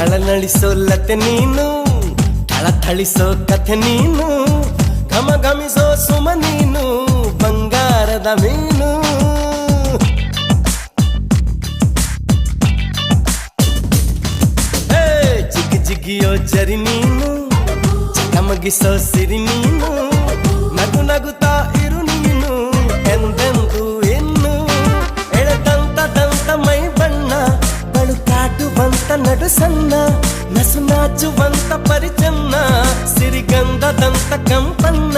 ಥಳನಳಿಸೋ ಲತೆ ನೀನು, ಥಳಥಳಿಸೋ ಕಥೆ ನೀನು, ಘಮ ಘಮಿಸೋ ಸುಮ ನೀನು, ಬಂಗಾರದ ಮೀನು. ಜಿಗಿ ಜಿಗಿಯೋ ಜರಿ ನೀನು, ಚಕಮಗಿಸೋ ಸಿರಿ ನೀನು, ನಗು ನಗುತ್ತಾ ಇರು ನೀನು ಎಂದೆಂದು ಇನ್ನು. ಎಳೆದಂತ ದಂತ ಮೈ ಬಣ್ಣ, ಬಳುಕಾಟುವಂತ ನಡು ಸಣ್ಣ, ನಸು ನಾಚುವಂತ ಪರಿಚನ್ನ, ಸಿರಿಗಂಧದಂತ ಕಂಪನ್ನ.